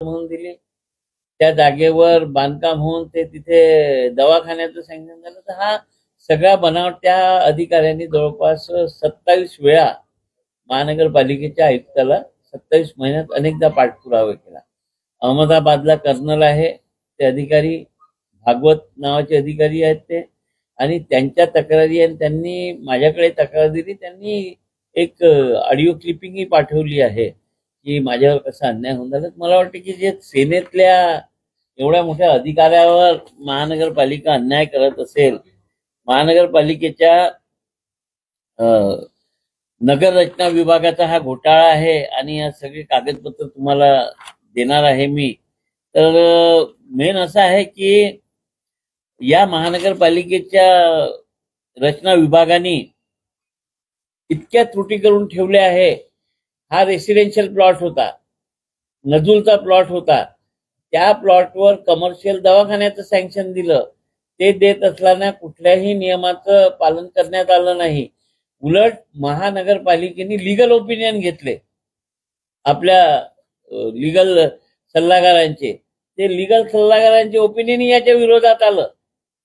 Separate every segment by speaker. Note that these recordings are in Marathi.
Speaker 1: म्हणून दिली, त्या जागेवर बांधकाम होऊन ते तिथे दवाखान्याचं सँक्शन झालं, तर हा सगळा बनावट त्या अधिकाऱ्यांनी जवळपास 27 वेळा महानगरपालिकेच्या आयुक्ताला 27 महिन्यात अनेकदा पाठपुरावा केला. अहमदाबादला कर्नल आहे ते अधिकारी, भागवत नावाचे अधिकारी आहेत ते, आणि त्यांच्या तक्रारी, आणि त्यांनी माझ्याकडे तक्रार दिली. त्यांनी एक ऑडिओ क्लिपिंगही पाठवली आहे की माझ्यावर कसा अन्याय होऊन झाला. मला वाटतं की जे सेनेतल्या एवढ्या मोठ्या अधिकाऱ्यावर महानगरपालिका अन्याय करत असेल, महानगरपालिकेच्या नगर रचना विभागाचा हा घोटाळा आहे आणि या सगळे कागदपत्र तुम्हाला देणार आहे मी. तर मेन असं आहे की या महानगरपालिकेच्या रचना विभागाने इतक्या त्रुटी करून ठेवल्या आहे. हा रेसिडेन्शियल प्लॉट होता, नजूलचा प्लॉट होता, त्या प्लॉटवर कमर्शियल दवाखान्याचं सँक्शन दिलं. ते देत असताना कुठल्याही नियमाचं पालन करण्यात आलं नाही. उलट महानगरपालिकेने लिगल ओपिनियन घेतले आपल्या लिगल सल्लागारांचे. ते लिगल सल्लागारांचे ओपिनियन याच्या विरोधात आलं,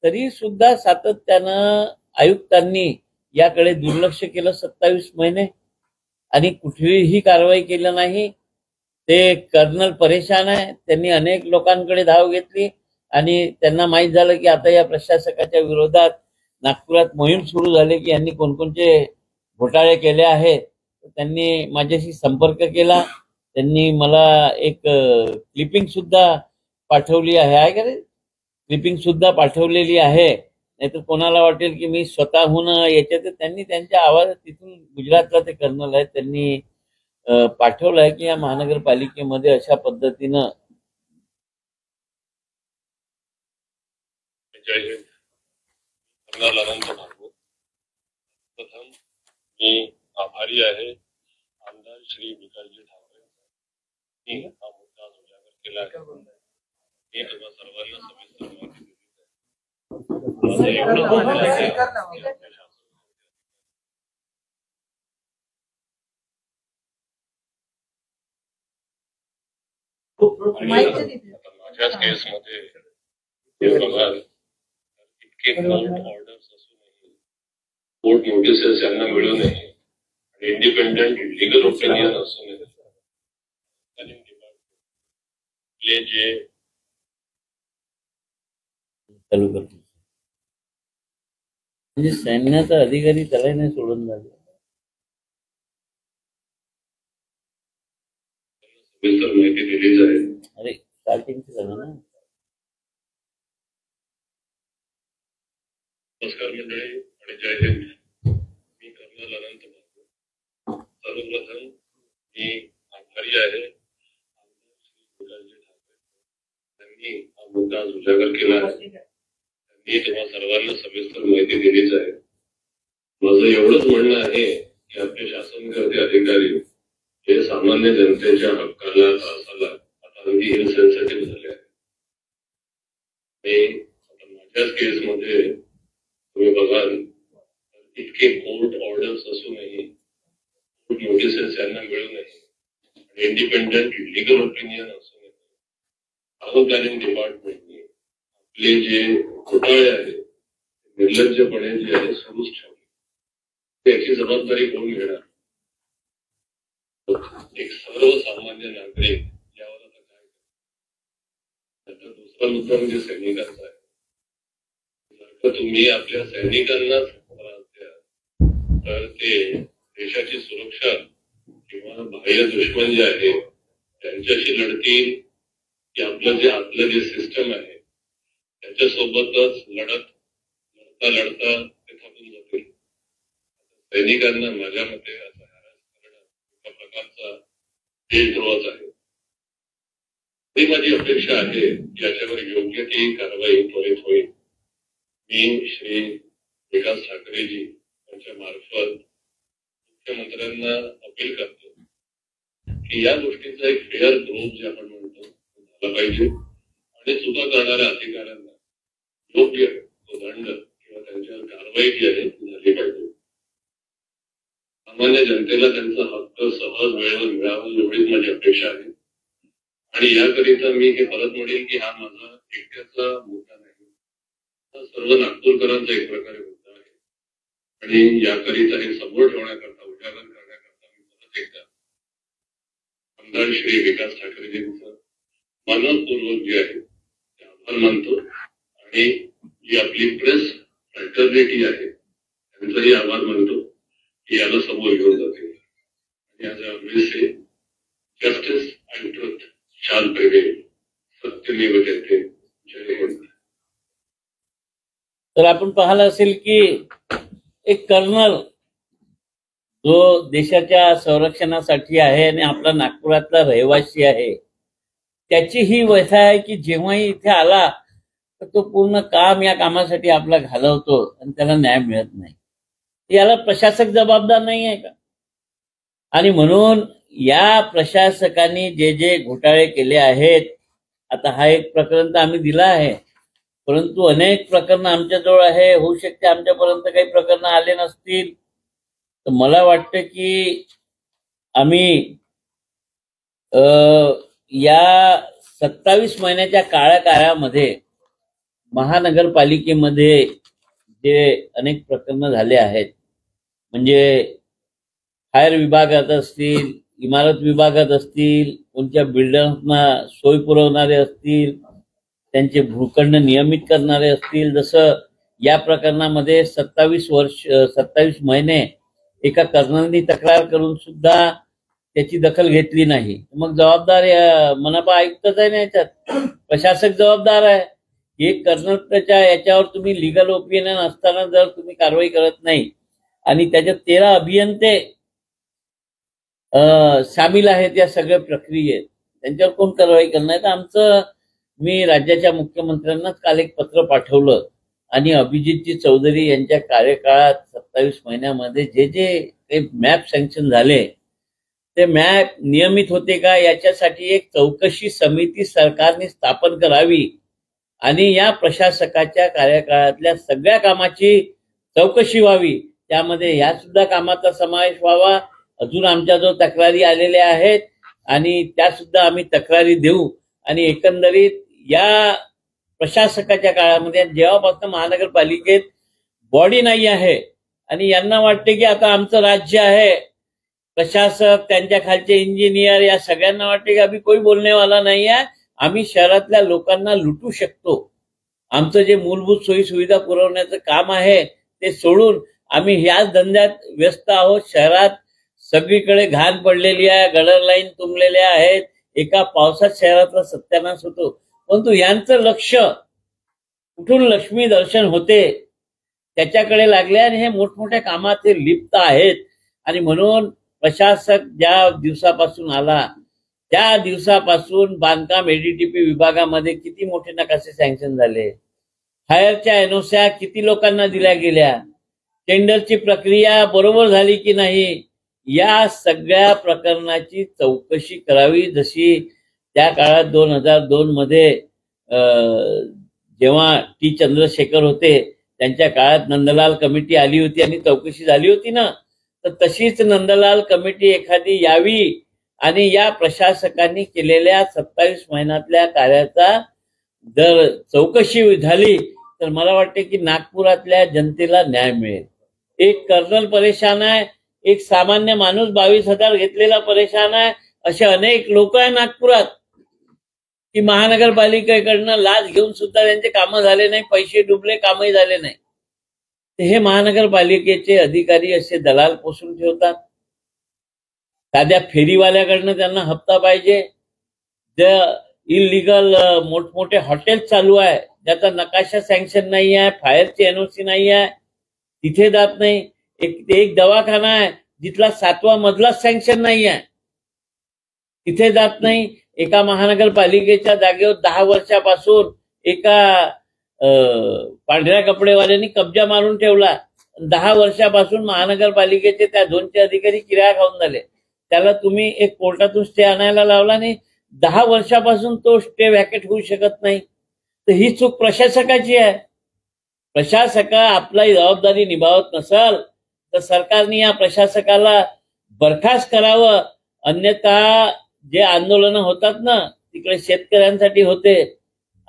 Speaker 1: तरी सुद्धा सातत्यानं आयुक्तांनी याकडे दुर्लक्ष केलं 27 महिने आणि कुठलीही कारवाई केली नाही. ते कर्नल परेशान आहे. त्यांनी अनेक लोकांकडे धाव घेतली आणि त्यांना माहीत झालं की आता या प्रशासकाच्या विरोधात नागपुरात मोहीम सुरू झाली की यांनी कोणकोणते घोटाळे केले आहेत. त्यांनी माझ्याशी संपर्क केला. त्यांनी मला एक क्लिपिंग सुद्धा पाठवली आहे का रे, क्लिपिंग सुद्धा पाठवलेली आहे. नाहीतर कोणाला वाटेल की मी स्वतःहून याच्यात. त्यांनी त्यांच्या आवाजात तिथून, गुजरातला ते कर्नल आहेत, त्यांनी पाठवलं आहे की या महानगरपालिकेमध्ये अशा पद्धतीनं.
Speaker 2: प्रथम मी आभारी आहे आमदार श्री विकासजी ठाकरे हा मुद्दा उजागर केला आहे. मी तुम्हा सर्वांना सविस्तर माहिती माझ्याच केसमध्ये इतके कोर्ट ऑर्डर्स असूनही, कोर्ट नोटिसेस यांना मिळू नये आणि इंडिपेंडेंट लिगल ओपिनियन असूनही जे
Speaker 1: चालू करतो म्हणजे सैन्याचा अधिकारी त्याला नाही सोडून झाले.
Speaker 2: माहिती दिली जाईल.
Speaker 1: अरे स्टार्टिंगच झालं ना.
Speaker 2: नमस्कार मंडळी आणि जय हिंद. मी कर्नल अनंत भागवत. सर्वप्रथम मी आभारी आहे त्यांनी हा मुद्दा उजागर केला आहे. त्यांनी तुम्हा सर्वांना सविस्तर माहिती दिलीच आहे. माझं एवढंच म्हणणं आहे की आपले शासनकर्ते अधिकारी हे सामान्य जनतेच्या हक्काला, त्रासाला आता अगदी इनसेन्सिटिव्ह झाले आहे. माझ्याच केसमध्ये तुम्ही बघाल इतके कोर्ट ऑर्डर्स असूनही, कोर्ट नोटिसेस यांना मिळू नये आणि इंडिपेंडेंट लिगल ओपिनियन असूनही आपत्कालीन डिपार्टमेंटने आपले जे घोटाळे आहेत निर्लज्जपणे जे आहे सुरूच ठेवले. त्याची जबाबदारी कोण घेणार? एक सर्वसामान्य नागरिक यावर आता काय करणार? दुसरा मुद्दा म्हणजे सैनिकांचा आहे. जर तुम्ही आपल्या सैनिकांनाच त्रास द्या तर ते देशाची सुरक्षा किंवा बाह्य दुश्मन जे आहे त्यांच्याशी लढतील की आपलं जे सिस्टम आहे त्याच्यासोबतच लढता ते थांबून जातील. सैनिकांना माझ्या मते असं हॅरॅस करणं एका प्रकारचा देशद्रोहच आहे. ही माझी अपेक्षा आहे याच्यावर योग्य ती कारवाई त्वरित होईल. मी श्री विकास ठाकरेजी यांच्या मार्फत मुख्यमंत्र्यांना अपील करतो की या गोष्टीचा एक फेअर ग्रोथ जे आपण म्हणतो झाला पाहिजे आणि चुका करणाऱ्या अधिकाऱ्यांना योग्य दंड किंवा त्यांच्यावर कारवाई जी आहे ती झाली पाहिजे. सामान्य जनतेला त्यांचा हक्क सहज वेळेवर मिळावा एवढीच माझी अपेक्षा आहे. आणि याकरिता मी हे परत म्हणेल की हा माझा एकट्याचा मुद्दा नाही, हा सर्व नागपूरकरांचा एक प्रकारे मुद्दा आहे. आणि याकरिता हे समोर ठेवण्याकरता, उजागर करण्याकरता मी परत एकदा आमदार श्री विकास ठाकरेजींचं मनपूर्वक जे आहे ते आभार मानतो. आणि जी आपली प्रेस फ्रॅटर्निटी आहे त्यांचाही आभार मानतो की याला समोर घेऊन जाते. जस्टिस अँड ट्रुथ शाल प्रिवेल, सत्यमेव जयते. जय हिंद.
Speaker 1: तर आपण पाहिलं असेल की एक कर्नल जो देशाच्या संरक्षणासाठी आहे आणि आपला नागपुरातला रहिवासी आहे, त्याची ही व्यथा आहे की जेव्हाही इथे आला तर तो पूर्ण काम या कामासाठी आपला घालवतो आणि त्याला न्याय मिळत नाही. याला प्रशासक जबाबदार नाही आहे का? आणि म्हणून या प्रशासकांनी जे जे घोटाळे केले आहेत, आता हा एक प्रकरण तर आम्ही दिला आहे, परंतु अनेक प्रकरण आमच्याजवळ आहे. होऊ शकते आमच्यापर्यंत काही प्रकरण आले नसतील. तर मला वाटतं की आम्ही या 27 महिन्याच्या काळामध्ये महानगरपालिकेमध्ये जे अनेक प्रकरण झाले आहेत, म्हणजे फायर विभागात असतील, इमारत विभागात असतील, कोणत्या बिल्डर्सना सोय पुरवणारे असतील, त्यांचे भूखंड नियमित करणारे असतील, जसं या प्रकरणामध्ये 27 महिने एका कर्नलनी तक्रार करून सुद्धा त्याची दखल घेतली नाही. मग जबाबदार मनपा आयुक्तच आहे ना, याच्यात प्रशासक जबाबदार आहे. एक कर्नलच्या याच्यावर तुम्ही लिगल ओपिनियन असताना जर तुम्ही कारवाई करत नाही आणि त्याच्यात 13 अभियंते सामील आहेत या सगळ्या प्रक्रियेत, त्यांच्यावर कोण कारवाई करणार? मी राज्याच्या मुख्यमंत्र्यांनाच काल एक पत्र पाठवलं आणि अभिजितजी चौधरी यांच्या कार्यकाळात 27 महिन्यामध्ये जे जे मॅप सँक्शन झाले ते मॅप नियमित होते का याच्यासाठी एक चौकशी समिती सरकारने स्थापन करावी आणि या प्रशासकाच्या कार्यकाळातल्या सगळ्या कामाची चौकशी व्हावी. त्यामध्ये या सुद्धा कामाचा समावेश व्हावा. अजून आमच्याजवळ तक्रारी आलेल्या आहेत आणि त्या सुद्धा आम्ही तक्रारी देऊ. आणि एकंदरीत या प्रशासकाच्या काळामध्ये जेव्हापासून महानगरपालिकेत बॉडी नाही आहे आणि यांना वाटते की आता आमचं राज्य आहे, प्रशासक त्यांच्या खालचे इंजिनियर या सगळ्यांना वाटते की अभी कोई बोलने वाला नाही आहे, आम्ही शहरातल्या लोकांना लुटू शकतो. आमचं जे मूलभूत सोयी सुविधा पुरवण्याचं काम आहे ते सोडून आम्ही ह्याच धंद्यात व्यस्त आहोत. शहरात सगळीकडे घाण पडलेली आहे, गटर लाईन तुंबलेल्या आहेत, एका पावसात शहरातला सत्यानाश होतो. परंतु यांचं लक्ष कुठून लक्ष्मी दर्शन होते त्याच्याकडे लागले आणि हे मोठमोठ्या कामात ते लिप्त आहेत. आणि म्हणून प्रशासक ज्या दिवसापासून आला त्या दिवसापासून बांधकाम एडीटीपी विभागामध्ये किती मोठे नकाशे सँक्शन झाले, फायरच्या एनओस्या किती लोकांना दिल्या गेल्या, टेंडरची प्रक्रिया बरोबर झाली की नाही, या सगळ्या प्रकरणाची चौकशी करावी. जशी त्या काळात 2002 मध्ये जेव्हा टी चंद्रशेखर होते त्यांच्या काळात नंदलाल कमिटी आली होती आणि चौकशी झाली होती ना, तर तशीच नंदलाल कमिटी एखादी यावी आणि या प्रशासकांनी केलेल्या 27 महिन्यातल्या कार्याचा जर चौकशी झाली तर मला वाटते की नागपुरातल्या जनतेला न्याय मिळेल. एक कर्नल परेशान आहे, एक सामान्य माणूस 22,000 घेतलेला परेशान आहे, असे अनेक लोक आहे नागपुरात की महानगरपालिकेकडनं लाच घेऊन सुद्धा त्यांचे कामं झाले नाही, पैसे डुबले, कामही झाले नाही. हे महानगरपालिकेचे अधिकारी असे दलाल पोसून ठेवतात. साध्या फेरीवाल्याकडनं त्यांना हप्ता पाहिजे. जे इलिगल मोठमोठे हॉटेल चालू आहे ज्याचा नकाशा सँक्शन नाही आहे, फायरची एनओसी नाही आहे, तिथे जात नाही. एक दवाखाना आहे जिथला 7वा मजला सँक्शन नाही आहे, तिथे जात नाही. एका महानगरपालिकेच्या जागेवर 10 वर्षापासून एका पांढऱ्या कपडेवाल्यांनी कब्जा मारून ठेवला. 10 वर्षापासून महानगरपालिकेचे त्या झोनचे अधिकारी किराया खाऊन झाले. त्याला तुम्ही एक कोर्टातून स्टे आणायला लावला नाही, 10 वर्षापासून तो स्टे व्हॅकेट होऊ शकत नाही. तर ही चूक प्रशासकाची आहे. प्रशासका आपली जबाबदारी निभावत नसाल तर सरकारने या प्रशासकाला बरखास्त करावं. अन्यथा जे आंदोलनं होतात ना तिकडे शेतकऱ्यांसाठी होते,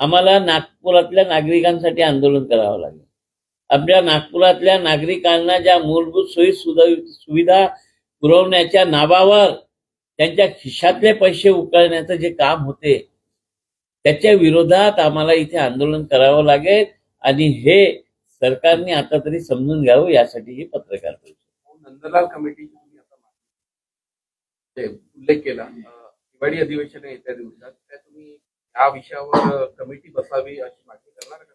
Speaker 1: आम्हाला नागपुरातल्या नागरिकांसाठी आंदोलन करावं लागलं. आपल्या नागपुरातल्या नागरिकांना ज्या मूलभूत सोयी सुविधा पुरवण्याच्या नावावर त्यांच्या खिशातले पैसे उकळण्याचं जे काम होते त्याच्या विरोधात आम्हाला इथे आंदोलन करावं लागेल आणि हे सरकारने आता तरी समजून घ्यावं, यासाठी हे पत्रकार परिषद.
Speaker 3: नंदलाल कमिटी उल्लेख केला, दिवाळी अधिवेशन येत्या दिवसात, त्या तुम्ही या विषयावर कमिटी बसावी अशी मागणी करणार का?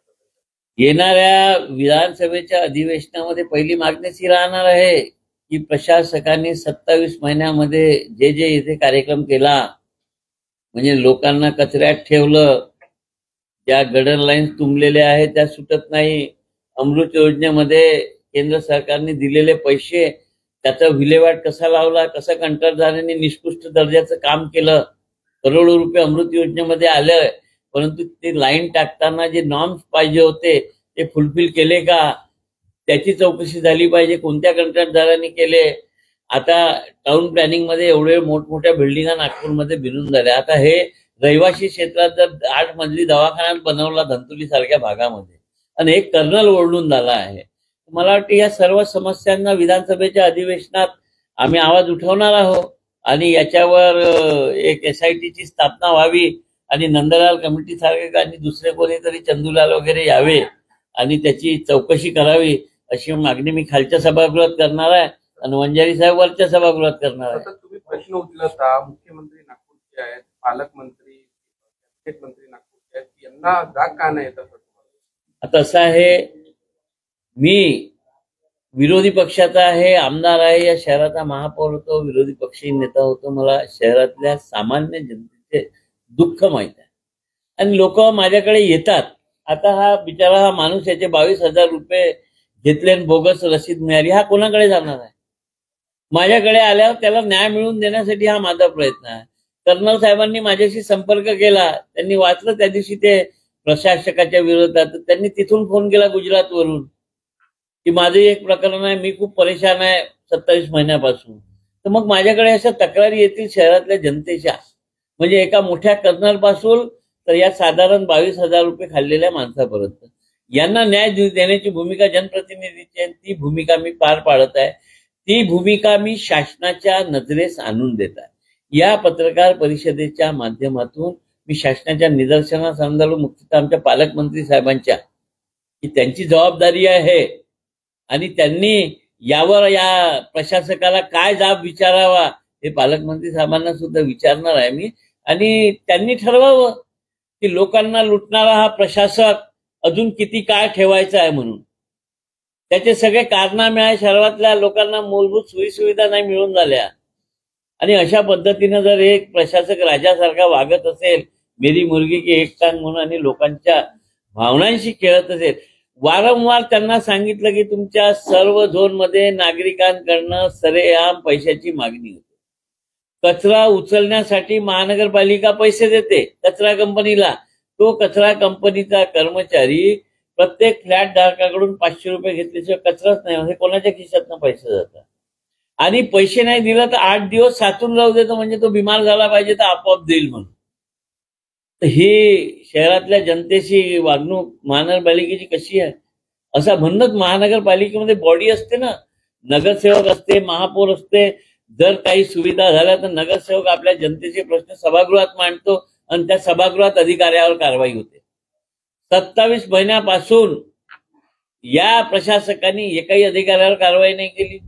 Speaker 1: येणाऱ्या विधानसभेच्या अधिवेशनामध्ये पहिली मागणीच ही राहणार आहे की प्रशासकांनी 27 महिन्यामध्ये जे जे इथे कार्यक्रम केला, म्हणजे लोकांना कचऱ्यात ठेवलं, ज्या गटर लाईन्स तुंबलेल्या आहेत त्या सुटत नाही, अमृत योजनेमध्ये केंद्र सरकारने दिलेले पैसे त्याचा विल्हेवाट कसा लावला, कसं कंत्राटदारांनी निकृष्ट दर्जाचं काम केलं, करोडो रुपये अमृत योजनेमध्ये आलं, परंतु ते लाईन टाकताना जे नॉर्म्स पाहिजे होते ते फुलफिल केले का, त्याची चौकशी झाली पाहिजे, कोणत्या कंत्राटदारांनी केले. आता टाउन प्लॅनिंग मध्ये एवढे मोठमोठ्या बिल्डिंगा नागपूरमध्ये बिनून झाल्या. आता हे रहिवासी क्षेत्रात जर 8 मजली दवाखाना बनवला धंतुली सारख्या भागामध्ये आणि एक कर्नल ओरडून झाला आहे, मला वाटतं या सर्व समस्यांना विधानसभेच्या अधिवेशनात आम्ही आवाज उठवणार आहोत आणि याच्यावर एक SIT ची स्थापना व्हावी आणि नंदलाल कमिटी सारखे आणि दुसरे कोणीतरी चंदूलाल वगैरे यावे आणि त्याची चौकशी करावी अशी मागणी मी खालच्या सभागृहात करणार आहे आणि वंजारी साहेब वरच्या सभागृहात करणार आहे.
Speaker 3: तुम्ही प्रश्न उचलता, मुख्यमंत्री नागपूरचे आहेत, पालकमंत्री मंत्री नागपूरचे आहेत, यांना जाग का नाही येत?
Speaker 1: आता असं आहे, मी विरोधी पक्षाचा आहे, आमदार आहे, या शहराचा महापौर होतो, विरोधी पक्षी नेता होतो, मला शहरातल्या सामान्य जनतेचे दुःख माहित आहे आणि लोक माझ्याकडे येतात. आता हा बिचारा हा माणूस याचे 22,000 रुपये घेतले आणि बोगस रसीद मिळाली, हा कोणाकडे जाणार आहे? माझ्याकडे आल्यावर त्याला न्याय मिळवून देण्यासाठी हा माझा प्रयत्न आहे. कर्नल साहेबांनी माझ्याशी संपर्क केला, त्यांनी वाचलं त्या दिवशी ते प्रशासकाच्या विरोधात, त्यांनी तिथून फोन केला गुजरातवरून की माझं एक प्रकरण आहे, मी खूप परेशान आहे 27 महिन्यापासून. तर मग माझ्याकडे अशा तक्रारी येतील शहरातल्या जनतेच्या, म्हणजे एका मोठ्या कर्नल पासून तर या साधारण 22,000 रुपये खाल्लेल्या माणसापर्यंत. यांना न्याय देण्याची भूमिका जनप्रतिनिधीची आहे, ती भूमिका मी पार पाडत आहे, ती भूमिका मी शासनाच्या नजरेस आणून देत आहे. या पत्रकार परिषदेच्या माध्यमातून मी शासनाच्या निदर्शनास आणलो, मुख्यतः आमच्या पालकमंत्री साहेबांच्या, की त्यांची जबाबदारी आहे आणि त्यांनी यावर या प्रशासकाला काय जाब विचारावा हे पालकमंत्री साहेबांना सुद्धा विचारणार आहे मी. आणि त्यांनी ठरवावं की लोकांना लुटणारा हा प्रशासक अजून किती काळ ठेवायचा आहे म्हणून. त्याचे सगळे कारनामे आहे, शहरातल्या लोकांना मूलभूत सोयीसुविधा नाही मिळून झाल्या आणि अशा पद्धतीनं जर एक प्रशासक राजासारखा वागत असेल, मेरी मुलगी की एक टांग म्हणून, आणि लोकांच्या भावनांशी खेळत असेल, वारंवार त्यांना सांगितलं की तुमच्या सर्व झोनमध्ये नागरिकांकडनं सरेआम पैशाची मागणी होते. कचरा उचलण्यासाठी महानगरपालिका पैसे देते कचरा कंपनीला, तो कचरा कंपनीचा कर्मचारी प्रत्येक फ्लॅट धारकाकडून 500 रुपये घेतल्याशिवाय कचराच नाही, म्हणजे कोणाच्या खिशातनं पैसे जातात. आणि पैसे नाही दिला तर 8 दिवस साचून राहू देतो, म्हणजे तो बिमार झाला पाहिजे तर आपोआप देईल म्हणून. तर ही शहरातल्या जनतेची वागणूक महानगरपालिकेची कशी आहे? असा म्हणत महानगरपालिकेमध्ये बॉडी असते ना, नगरसेवक असते, महापौर असते. जर काही सुविधा झाल्या तर नगरसेवक आपल्या जनतेचे प्रश्न सभागृहात मांडतो आणि त्या सभागृहात अधिकाऱ्यावर कारवाई होते. 27 महिन्यापासून या प्रशासकांनी एकही अधिकाऱ्यावर कारवाई नाही केली.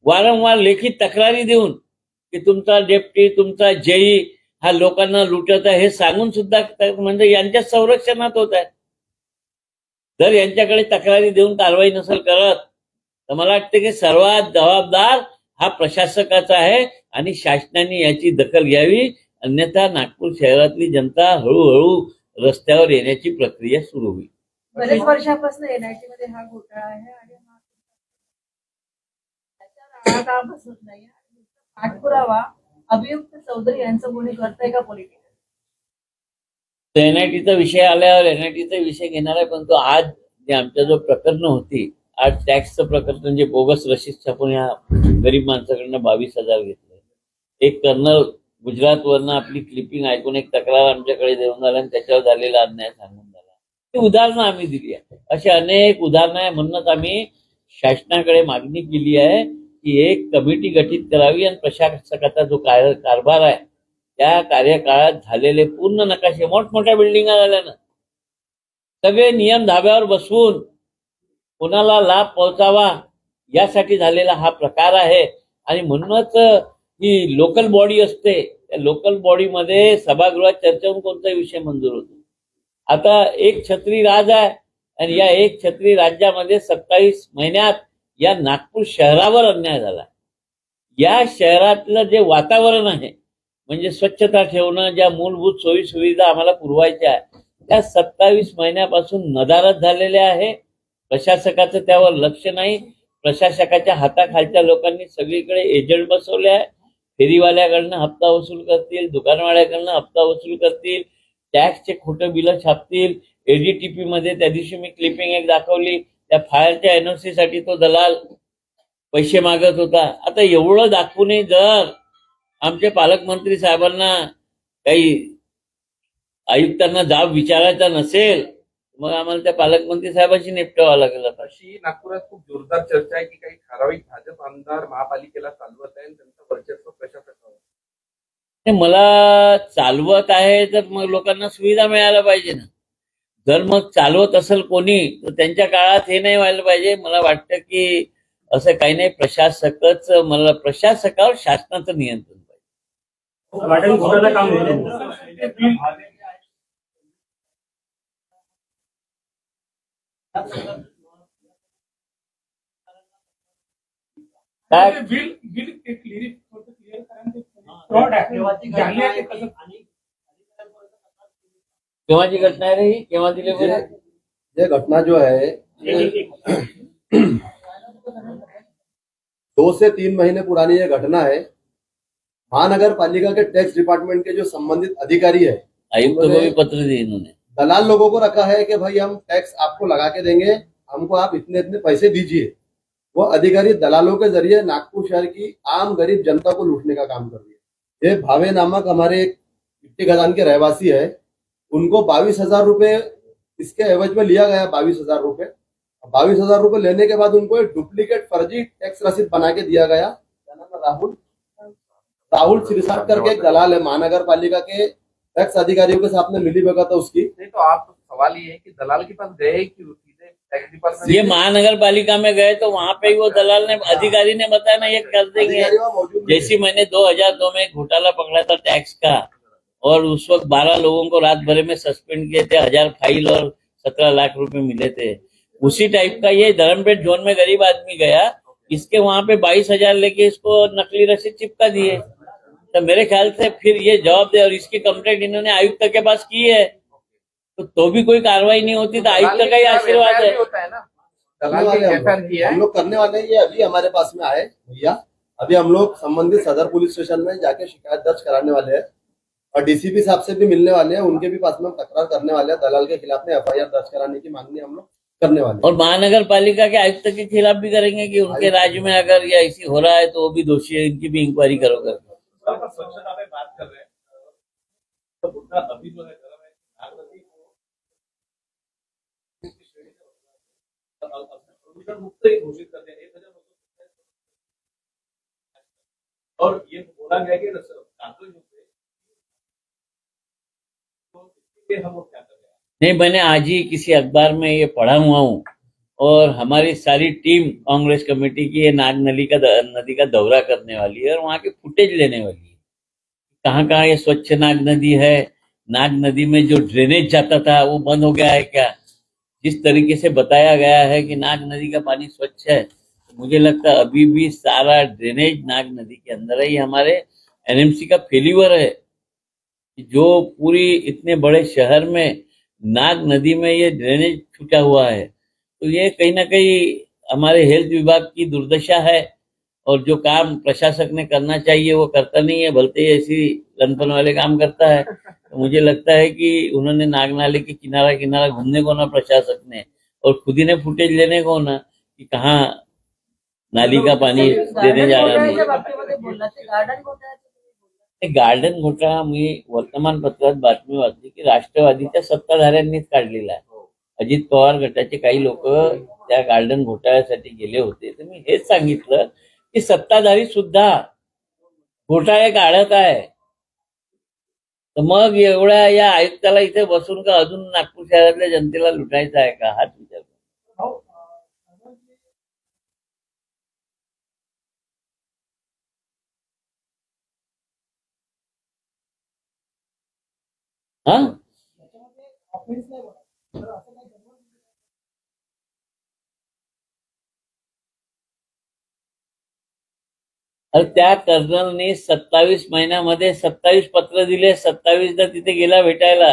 Speaker 1: वारंवार लेखी तक्रारी देऊन की तुमचा डेप्टी, तुमचा जेई हा लोकांना लुटत आहे हे सांगून सुद्धा, म्हणजे यांच्या संरक्षणात होत आहे. जर यांच्याकडे तक्रारी देऊन कारवाई नसेल करत तर मला वाटतं की सर्वात जबाबदार हा प्रशासकाचा आहे आणि शासनाने याची दखल घ्यावी, अन्यथा नागपूर शहरातली जनता हळूहळू रस्त्यावर येण्याची प्रक्रिया सुरू होईल.
Speaker 4: बरेच वर्षापासून NIT मध्ये हा घोटाळा आहे आणि हा बसत नाही. पाठपुरावा अभियुक्त चौधरी यांचं कोणी करतंय का पॉलिटिकल?
Speaker 1: NITचा विषय आल्यावर NITचा विषय घेणार आहे, परंतु आज जे आमच्या जो प्रकरण होती, आज टॅक्सचं प्रकरण जे बोगस रशीद छापून या गरीब माणसाकडनं 22,000 घेतले. एक कर्नल गुजरातवरनं आपली क्लिपिंग ऐकून एक तक्रार आमच्याकडे देऊन झाला आणि त्याच्यावर झालेला अन्याय सांगून झाला. ती उदाहरणं आम्ही दिली आहे. अशी अनेक उदाहरणं आहे. म्हणूनच आम्ही शासनाकडे मागणी केली आहे की एक कमिटी गठीत करावी आणि प्रशासकाचा जो कारभार आहे त्या कार्यकाळात झालेले पूर्ण नकाशे, मोठमोठ्या बिल्डिंगा झाल्या ना, सगळे नियम धाब्यावर बसवून कोणाला लाभ पोहोचावा यासाठी झालेला हा प्रकार आहे. आणि म्हणूनच ही लोकल बॉडी असते, त्या लोकल बॉडीमध्ये सभागृहात चर्चा होऊन कोणताही विषय मंजूर होतो. आता एक छत्री राज आहे आणि या एक छत्री राज्यामध्ये 27 महिन्यात या नागपूर शहरावर अन्याय झाला. या शहरातलं जे वातावरण आहे म्हणजे स्वच्छता ठेवणं, ज्या मूलभूत सोयी सुविधा आम्हाला पुरवायच्या आहे त्या 27 महिन्यापासून नदारद झालेल्या आहे. प्रशासकाचं त्यावर लक्ष नाही. प्रशासकाच्या हाताखालच्या लोकांनी सगळीकडे एजंट बसवले आहे. फेरीवाल्याकडनं हप्ता वसूल करतील, दुकानवाल्याकडनं हप्ता वसूल करतील, टॅक्सचे खोटं बिलं छापतील. एडीटीपी मध्ये त्या दिवशी मी क्लिपिंग एक दाखवली, त्या फायरच्या एनओसी साठी तो दलाल पैसे मागत होता. आता एवढं दाखवूनही जर आमचे पालकमंत्री साहेबांना काही आयुक्तांना जाब विचारायचा नसेल मग आम्हाला त्या पालकमंत्री साहेबांशी निपटावं लागेल.
Speaker 3: अशी नागपुरात खूप जोरदार चर्चा आहे की काही ठराविक भाजप आमदार महापालिकेला चालवत आहे आणि त्यांचं वर्चस्व प्रशासकावर.
Speaker 1: मला चालवत आहे तर मग लोकांना सुविधा मिळायला पाहिजे ना. जर मग चालवत असेल कोणी तर त्यांच्या काळात हे नाही व्हायला पाहिजे. मला वाटतं की असं काही नाही. मला प्रशासकावर शासनाचं नियंत्रण केव्हाची घटना आहे रे? केव्हा दिले बोले?
Speaker 5: ये घटना जो है 2 से 3 महीने पुरानी ये घटना है. महानगर पालिका के टैक्स डिपार्टमेंट के जो संबंधित अधिकारी है,
Speaker 1: आयुक्त को भी पत्र दिए इन्होंने.
Speaker 5: दलाल लोगों को रखा है कि भाई हम टैक्स आपको लगा के देंगे, हमको आप इतने इतने पैसे दीजिए. वो अधिकारी दलालों के जरिए नागपुर शहर की आम गरीब जनता को लूटने का काम कर रही है. ये भावे नामक हमारे एक मिट्टी खदान के रहवासी है, उनको 22,000 रुपए इसके एवज में लिया गया. 22,000 रुपए 22,000 रुपए लेने के बाद उनको एक डुप्लीकेट फर्जी टैक्स रसीद बना के दिया गया. क्या नाम है? राहुल सिरसाट करके एक दलाल है. महानगर पालिका के टैक्स अधिकारियों के साथ में मिली भगत है उसकी.
Speaker 3: नहीं तो आप सवाल ये है कि दलाल के पास गए कि टैक्स डिपार्टमेंट
Speaker 1: ये महानगर पालिका में गए तो वहां पे वो दलाल ने अधिकारी ने बताया ना ये कर देंगे. जैसी मैंने 2002 में घोटाला पकड़ा था टैक्स का और उस वक्त 12 लोगों को रात भर में सस्पेंड किए थे, 1000 फाइल और 17 लाख रुपए मिले थे. उसी टाइप का ये धर्मपेट जोन में गरीब आदमी गया, इसके वहां पे 22,000 लेके इसको नकली रसीद चिपका दिए. तो मेरे ख्याल से फिर ये जवाब दे और इसकी कंप्लेंट इन्होंने आयुक्त के पास की है तो भी कोई कार्रवाई नहीं होती. तो आयुक्त का ही आशीर्वाद है.
Speaker 3: होता है ना, दलाल की एफआईआर किया है.
Speaker 5: हम लोग करने वाले हैं. ये अभी हमारे पास में आए भैया. अभी हम लोग संबंधित सदर पुलिस स्टेशन में जाके शिकायत दर्ज कराने वाले हैं और डीसीपी साहब से भी मिलने वाले हैं. उनके भी पास में तकरार करने वाले हैं. दलाल के खिलाफ में एफआईआर दर्ज कराने की मांगनी हम लोग करने वाले.
Speaker 1: और महानगर पालिका के आयुक्त के खिलाफ भी करेंगे कि उनके राज्य में अगर या ऐसी हो रहा है तो वो भी दोषी है, इनकी भी इंक्वायरी करो कर.
Speaker 3: स्वच्छता पे बात कर रहे हैं तो मुद्दा अभी जो है गरम है. नागनदी को प्रदूषण मुक्त ही घोषित कर दिया. 1,000 और ये बोला गया कि कागज होते तो इसके लिए हम लोग क्या कर रहे हैं.
Speaker 1: नहीं, मैंने आज ही किसी अखबार में ये पढ़ा हुआ हूँ और हमारी सारी टीम कांग्रेस कमेटी की ये नाग नदी का दौरा करने वाली है और वहां के फुटेज लेने वाली है. कहाँ कहाँ ये स्वच्छ नाग नदी है, नाग नदी में जो ड्रेनेज जाता था वो बंद हो गया है क्या. जिस तरीके से बताया गया है कि नाग नदी का पानी स्वच्छ है, तो मुझे लगता है अभी भी सारा ड्रेनेज नाग नदी के अंदर है. ये हमारे एनएमसी का फेल्यूर है कि जो पूरी इतने बड़े शहर में नाग नदी में ये ड्रेनेज छूटा हुआ है. तो ये कहीं ना कहीं हमारे हेल्थ विभाग की दुर्दशा है और जो काम प्रशासक ने करना चाहिए वो करता नहीं है, बल्कि ऐसी लनपन वाले काम करता है. तो मुझे लगता है कि उन्होंने नाग नाले के किनारा किनारा घूमने को ना प्रशासक ने और खुद ही ने फुटेज लेने को ना कि कहाँ नाली का पानी देने जा रहा है. ते गार्डन घोटाळा मी वर्तमानपत्रात बातमी वाचली की राष्ट्रवादीच्या सत्ताधाऱ्यांनीच काढलेला आहे. अजित पवार गटाचे काही लोक त्या गार्डन घोटाळ्यासाठी गेले होते. तर मी हेच सांगितलं की सत्ताधारी सुद्धा घोटाळे काढत आहे. तर मग एवढ्या या आयुक्ताला इथे बसून का अजून नागपूर शहरातल्या जनतेला लुटायचा आहे का, हाच विचार. हा, अरे त्या कर्नलने 27 महिन्यामध्ये 27 पत्र दिले, 27दा तिथे गेला भेटायला.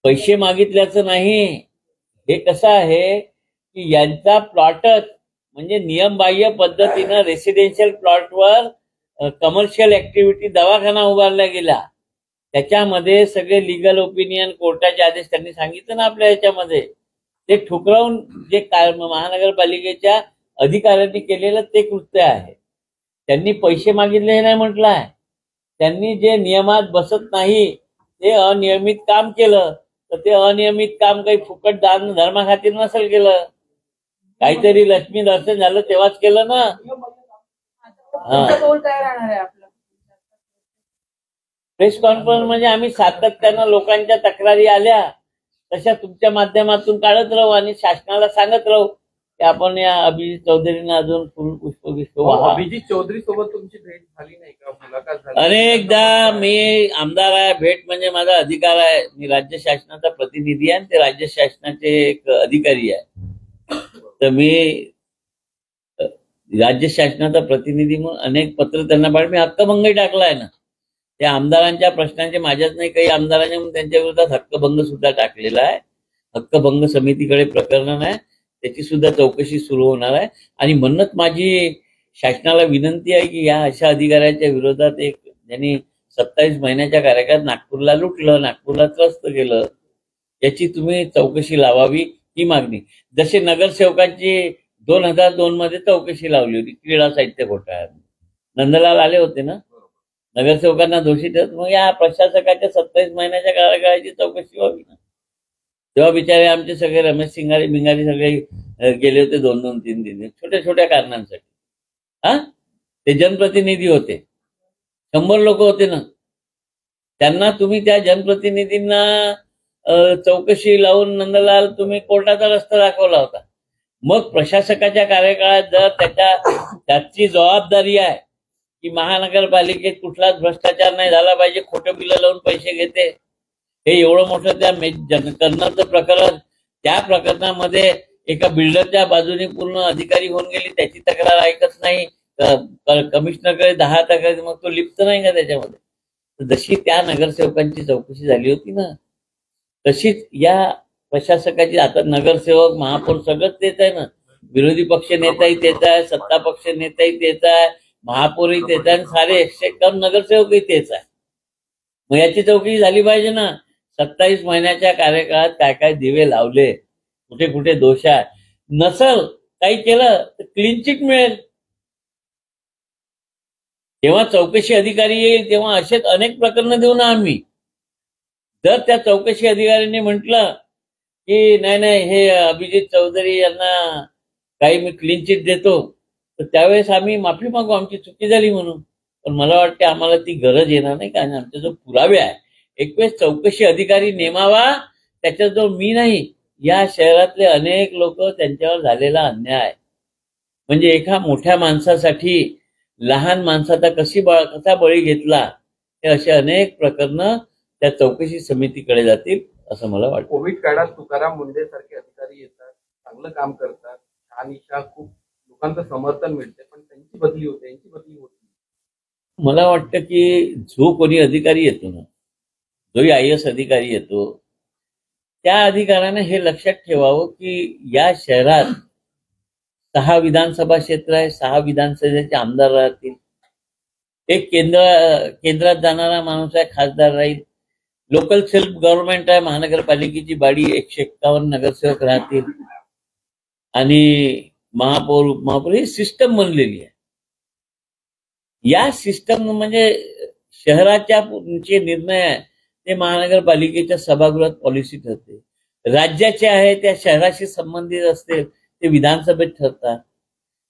Speaker 1: पैसे मागितल्याचं नाही. हे कसं आहे की यांचा प्लॉटच म्हणजे नियमबाह्य पद्धतीनं रेसिडेन्शियल प्लॉटवर कमर्शियल ऍक्टिव्हिटी दवाखाना उभारला गेला. त्याच्यामध्ये सगळे लिगल ओपिनियन, कोर्टाचे आदेश त्यांनी सांगितलं ना आपल्या याच्यामध्ये, ते ठुकरावून जे महानगरपालिकेच्या अधिकाऱ्यांनी केलेलं ते कृत्य आहे. त्यांनी पैसे मागितले हे नाही म्हटलं आहे. त्यांनी जे नियमात बसत नाही ते अनियमित काम केलं. तर ते अनियमित काम काही फुकट दान धर्माखातीर नसेल केलं, काहीतरी लक्ष्मी दर्शन झालं तेव्हाच केलं ना. प्रेस कॉन्फरन्स म्हणजे आम्ही सातत्यानं लोकांच्या तक्रारी आल्या तशा तुमच्या माध्यमातून काढत राहू आणि शासनाला सांगत राहू की आपण या अभिजित चौधरींना अजून फुल पुष्प वाहा.
Speaker 3: अभिजित चौधरी सोबत तुमची भेट झाली नाही का, मुलाखत झाली?
Speaker 1: अनेकदा मी आमदार आहे, भेट म्हणजे माझा अधिकार आहे. मी राज्य शासनाचा प्रतिनिधी आहे आणि ते राज्य शासनाचे एक अधिकारी आहे. तर मी राज्य शासनाचा प्रतिनिधी म्हणून अनेक पत्र त्यांना पाठवले. मी हक्कभंगही टाकलाय ना. त्या आमदारांच्या प्रश्नांचे माझ्याच नाही, काही आमदारांच्या म्हणून त्यांच्या विरोधात हक्कभंग सुद्धा टाकलेला आहे. हक्कभंग समितीकडे प्रकरण आहे, त्याची सुद्धा चौकशी सुरू होणार आहे. आणि म्हणूनच माझी शासनाला विनंती आहे की या अशा अधिकाऱ्याच्या विरोधात एक ज्यांनी 27 महिन्याच्या कार्यकाळात नागपूरला लुटलं, नागपूरला त्रस्त केलं, याची तुम्ही चौकशी लावावी ही मागणी. जसे नगरसेवकांची 2002 मध्ये चौकशी लावली होती क्रीडा साहित्य घोटाळ्यात, नंदलाल आले होते ना, नगरसेवकांना दोषी ठरत. मग या प्रशासकाच्या 27 महिन्याच्या कार्यकाळाची चौकशी व्हावी ना. तेव्हा बिचारे आमचे सगळे रमेश सिंगारी बिंगारी सगळे गेले होते 2-2, 3 छोट्या छोट्या कारणांसाठी. हा, ते जनप्रतिनिधी होते, 100 लोक होते ना. त्यांना तुम्ही त्या जनप्रतिनिधींना चौकशी लावून नंदलाल तुम्ही कोर्टाचा रस्ता दाखवला होता. मग प्रशासकाच्या कार्यकाळात जर त्याची जबाबदारी आहे की महानगरपालिकेत कुठलाच भ्रष्टाचार नाही झाला पाहिजे, खोटं बिलं लावून पैसे घेते, हे एवढं मोठं त्या कर्नलचं प्रकरण, त्या प्रकरणामध्ये एका बिल्डरच्या बाजूने पूर्ण अधिकारी होऊन गेली, त्याची तक्रार ऐकत नाही, कमिशनरकडे 10 तक्रारी, मग तो लिप्त नाही का त्याच्यामध्ये. जशी त्या नगरसेवकांची चौकशी झाली होती ना, तशीच या प्रशासकाची. आता नगरसेवक, महापौर सगळंच तेच आहे ना, विरोधी पक्ष नेताही तेच आहे, सत्ता पक्ष नेताही तेच आहे, महापौरही तेच आहे, सारे 151 नगरसेवकही तेच आहे. मग याची चौकशी झाली पाहिजे ना. 27 महिन्याच्या कार्यकाळात काय काय दिवे लावले, कुठे कुठे दोष आहे, नसल काही केलं तर क्लीन चिट मिळेल. जेव्हा चौकशी अधिकारी येईल तेव्हा असेच अनेक प्रकरणं देऊ ना आम्ही. जर त्या चौकशी अधिकाऱ्यांनी म्हटलं की नाही हे अभिजित चौधरी यांना काही मी क्लीन चिट देतो, तर त्यावेळेस आम्ही माफी मागू, आमची चुकी झाली म्हणून. पण मला वाटते आम्हाला ती गरज येणार नाही, कारण आमचे जो पुरावे आहे. एक वेळेस चौकशी अधिकारी नेमावा, त्याच्याजवळ मी नाही, या शहरातले अनेक लोक त्यांच्यावर झालेला अन्याय, म्हणजे एका मोठ्या माणसासाठी लहान माणसाचा कसा बळी घेतला, हे असे अनेक प्रकरणं त्या चौकशी समितीकडे जातील असं मला वाटतं.
Speaker 3: कोविड काळात तुकाराम मुंढे सारखे अधिकारी येतात, चांगलं काम करतात, छान खूप लोकांचं समर्थन मिळते, पण त्यांची बदली होते, यांची बदली होती.
Speaker 1: मला वाटतं की जो कोणी अधिकारी येतो ना, जो IAS अधिकारी येतो, त्या अधिकाऱ्याने हे लक्षात ठेवावं की या शहरात 6 विधानसभा क्षेत्र आहे, 6 विधानसभेचे आमदार राहतील, एक केंद्रात जाणारा माणूस आहे, खासदार राहील, लोकल सेल्फ गव्हर्नमेंट आहे, महानगरपालिकेची बाडी 151 नगरसेवक राहतील, आणि महापौर उपमहापौर ही सिस्टम बनलेली आहे. या सिस्टम म्हणजे शहराच्या जे निर्णय आहे ते महानगरपालिकेच्या सभागृहात पॉलिसी ठरते. राज्याचे आहे त्या शहराशी संबंधित असते ते विधानसभेत ठरतात.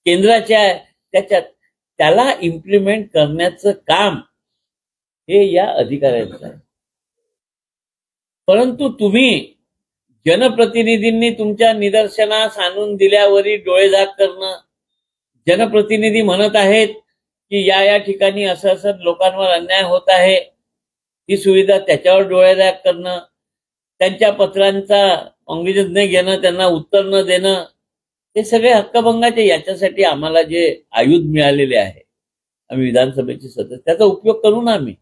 Speaker 1: केंद्राचे आहे त्याला इम्प्लिमेंट करण्याचं काम हे या अधिकाऱ्यांचं आहे. परंतु तुम्ही जनप्रतिनिधींनी तुमच्या निदर्शनास आणून दिल्यावरही डोळेझाक करणं, जनप्रतिनिधी म्हणत आहेत की या ठिकाणी असं लोकांवर अन्याय होत आहे, ही सुविधा त्याच्यावर डोळेझाक करणं, त्यांच्या पत्रांचा अंगीजन्य घेणं, त्यांना उत्तर न देणं, हे सगळे हक्कभंगाचे. याच्यासाठी आम्हाला जे आयुध मिळालेले आहे, आम्ही विधानसभेचे सदस्य, त्याचा उपयोग करू ना आम्ही.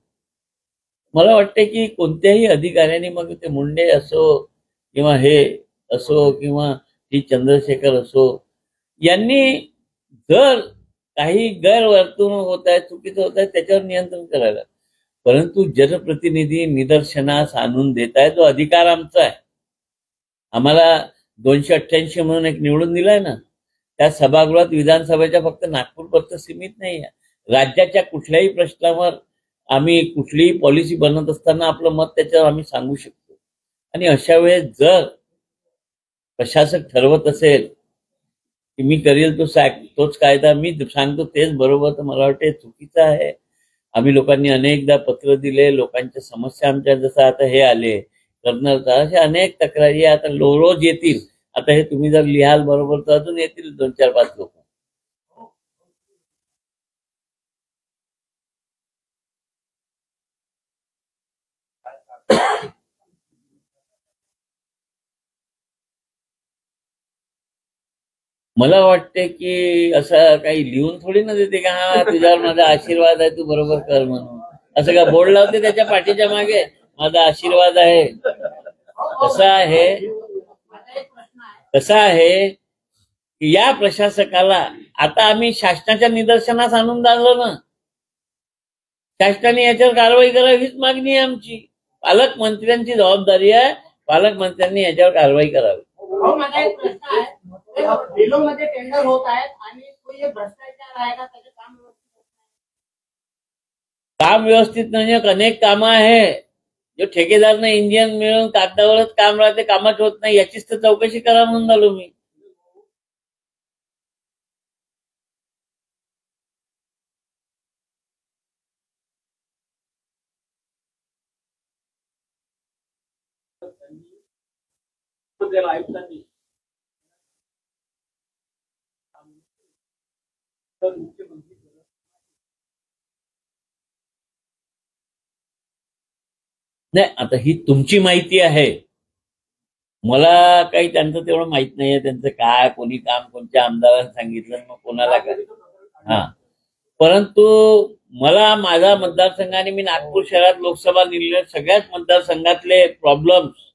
Speaker 1: मला वाटते की कोणत्याही अधिकाऱ्यांनी, मग ते मुंडे असो किंवा हे असो किंवा टी चंद्रशेखर असो, यांनी जर काही गैरवर्तणूक होत आहे, चुकीचं होत आहे, त्याच्यावर नियंत्रण करायला. परंतु जनप्रतिनिधी निदर्शनास आणून देत आहे, तो अधिकार आमचा आहे. आम्हाला 288 म्हणून एक निवडून दिलाय ना, त्या सभागृहात विधानसभेच्या फक्त नागपूरपर्यंत सीमित नाही आहे. राज्याच्या कुठल्याही प्रश्नावर आम्ही कुठलीही पॉलिसी बनवत असताना आपलं मत त्याच्यावर आम्ही सांगू शकतो. आणि अशा वेळेस जर प्रशासक ठरवत असेल की मी करेल तोच कायदा, मी सांगतो तेच बरोबर, तर मला वाटते चुकीचं आहे. आम्ही लोकांनी अनेकदा पत्र दिले, लोकांच्या समस्या आमच्या जसं आता हे आले कर्नलचा, अशा अनेक तक्रारी आता रोज येतील. आता हे तुम्ही जर लिहाल बरोबर तर अजून येतील 2-4-5 लोक. मला वाटते की असं काही लिहून थोडी ना देते का हा तुझ्यावर माझा आशीर्वाद आहे, तू बरोबर कर म्हणून. असं का बोर्ड लावते त्याच्या पाठीच्या मागे माझा आशीर्वाद आहे? कसं आहे की या प्रशासकाला आता आम्ही शासनाच्या निदर्शनास आणून आणलं ना, शासनाने याच्यावर कारवाई करावी हीच मागणी आहे आमची. पालकमंत्र्यांची जबाबदारी आहे, पालकमंत्र्यांनी याच्यावर कारवाई करावी.
Speaker 6: माझा एक प्रश्न आहे, मध्ये टेंडर होत आहेत आणि भ्रष्टाचार आहे का, त्याचे
Speaker 1: काम व्यवस्थित म्हणजे अनेक कामं आहे जो ठेकेदारनं इंजिन मिळून कागदावरच काम राहते, कामच होत नाही. याचीच तर चौकशी करा म्हणून आलो मी. नाही, आता ही तुमची माहिती आहे, मला काही त्यांचं तेवढं माहित नाहीये. त्यांचं काय कोणी काम कोणत्या आमदारांनी सांगितलं, मग कोणाला काय. परंतु मला माझा मतदारसंघाने, मी नागपूर शहरात लोकसभा निवडल्या, सगळ्याच मतदारसंघातले प्रॉब्लेम्स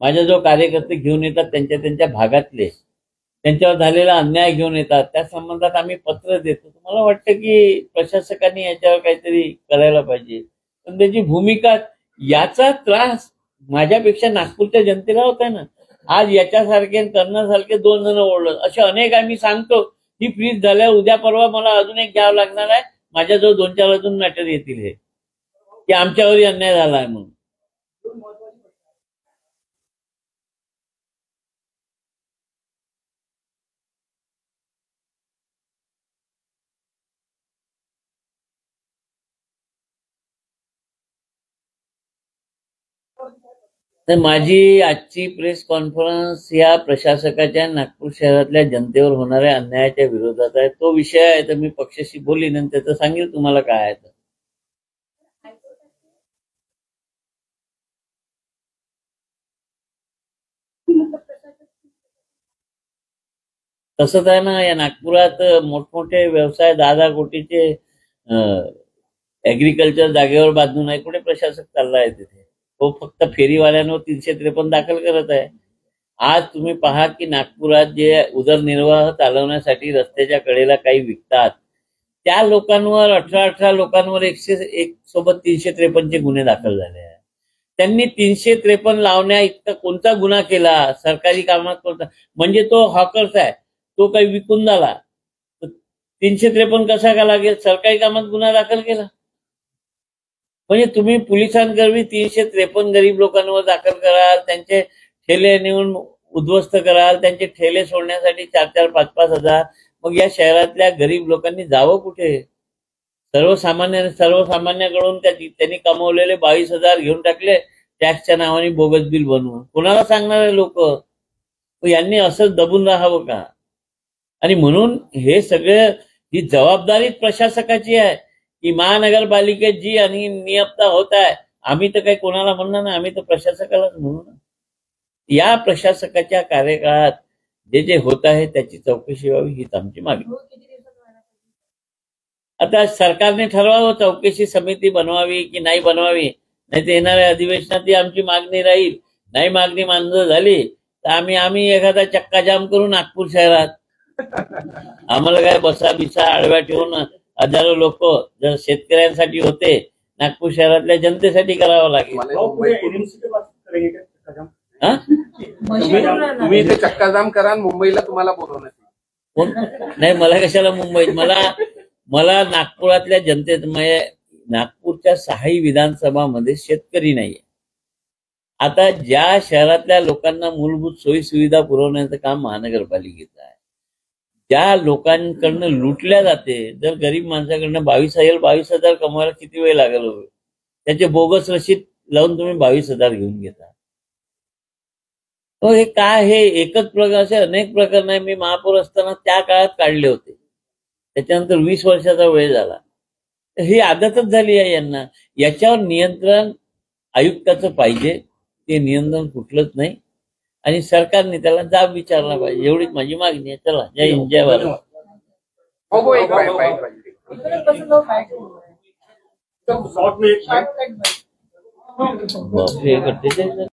Speaker 1: माझ्या जो कार्यकर्ते घेऊन येतात, त्यांच्या भागातले त्यांच्यावर झालेला अन्याय घेऊन येतात, त्या संबंधात आम्ही पत्र देतो. मला वाटतं की प्रशासकांनी याच्यावर काहीतरी करायला पाहिजे. पण त्याची भूमिका, याचा त्रास माझ्यापेक्षा नागपूरच्या जनतेला होत आहे ना. आज याच्यासारखे करण्यासारखे 2 जण ओढलं, असे अनेक आम्ही सांगतो. ही फ्रीज झाल्यावर उद्या परवा मला अजून एक घ्यावं लागणार आहे. माझ्याजवळ 2-4 अजून मॅटर येतील हे की आमच्यावरही अन्याय झाला आहे म्हणून. तर माझी आजची प्रेस कॉन्फरन्स या प्रशासकाच्या नागपूर शहरातल्या जनतेवर होणाऱ्या अन्यायाच्या विरोधात आहे. तो विषय आहे, तर मी पक्षाशी बोलीन आणि त्याचं सांगेल तुम्हाला काय आहे. तसंच आहे ना, या नागपुरात मोठमोठे व्यवसाय 10-10 कोटीचे ऍग्रिकल्चर जागेवर बांधून आहे. कुठे प्रशासक चालला आहे तिथे? तो फक्त फेरीवाल्यांवर 353 दाखल करत आहे. आज तुम्ही पहा की नागपुरात जे उदरनिर्वाह चालवण्यासाठी रस्त्याच्या कडेला काही विकतात, त्या लोकांवर 18 लोकांवर 101 सोबत 353 गुन्हे दाखल झाले आहेत. त्यांनी 353 लावण्या इतका कोणता गुन्हा केला सरकारी कामात? कोणता? म्हणजे तो हॉकर्स आहे. तो काही विकून झाला तर 353 कसा का लागेल? सरकारी कामात गुन्हा दाखल केला म्हणजे तुम्ही पोलिसांकरवी 353 गरीब लोकांवर दाखल कराल, त्यांचे ठेले नेऊन उद्ध्वस्त कराल, त्यांचे ठेले सोडण्यासाठी 4-4, 5-5 हजार. मग या शहरातल्या गरीब लोकांनी जावं कुठे? सर्वसामान्याकडून त्यांनी कमवलेले 22,000 घेऊन टाकले टॅक्सच्या नावाने बोगस बिल बनवून. कोणाला सांगणारे लोक? यांनी असंच दबून राहावं का? आणि म्हणून हे सगळं ही जबाबदारी प्रशासकाची आहे की महानगरपालिकेत जी आणि नियमता होत आहे. आम्ही तर काही कोणाला म्हणणार नाही, आम्ही तर प्रशासकालाच म्हणू ना. या प्रशासकाच्या कार्यकाळात जे जे होत आहे त्याची चौकशी व्हावी हीच आमची मागणी.
Speaker 4: हो, किती दिवसात व्हायला पाहिजे?
Speaker 1: आता सरकारने ठरवावं चौकशी समिती बनवावी की नाही बनवावी, नाही तर येणाऱ्या अधिवेशनात ती आमची मागणी राहील. नाही मागणी मान्य झाली तर आम्ही एखादा चक्का जाम करू नागपूर शहरात. आम्हाला काय बसा बिसा आडव्या ठेवून हजारो लोक जर शेतकऱ्यांसाठी होते, नागपूर शहरातल्या जनतेसाठी करावं लागेल. हा?
Speaker 3: तुम्ही इथे चक्काजाम करा आणि मुंबईला तुम्हाला बोलवण्यात
Speaker 1: नाही, मला कशाला मुंबईत? मला नागपुरातल्या जनतेत नागपूरच्या 6 विधानसभामध्ये शेतकरी नाहीये. आता ज्या शहरातल्या लोकांना मूलभूत सोयी सुविधा पुरवण्याचं काम महानगरपालिकेचं आहे, ज्या लोकांकडनं लुटल्या जाते, जर गरीब माणसाकडनं 22,000 कमवायला किती वेळ लागेल? त्याचे बोगस रशीद लावून तुम्ही 22,000 घेऊन घेता. हे काय? हे एकच प्रकार, असे अनेक प्रकार नाही. मी महापौर असताना त्या काळात काढले होते, त्याच्यानंतर 20 वर्षाचा वेळ झाला. ही आदतच झाली आहे यांना. याच्यावर नियंत्रण आयुक्ताचं पाहिजे, ते नियंत्रण कुठलंच नाही आणि सरकारने त्याला जाब विचारला पाहिजे. एवढीच माझी मागणी आहे. चला, जय हिंद, जय भारत.
Speaker 3: हो, एक बाईट.
Speaker 4: इकडे कसं लोक fight होऊ राहिले? Shortcut bite.
Speaker 1: बापरे, हे करते ते.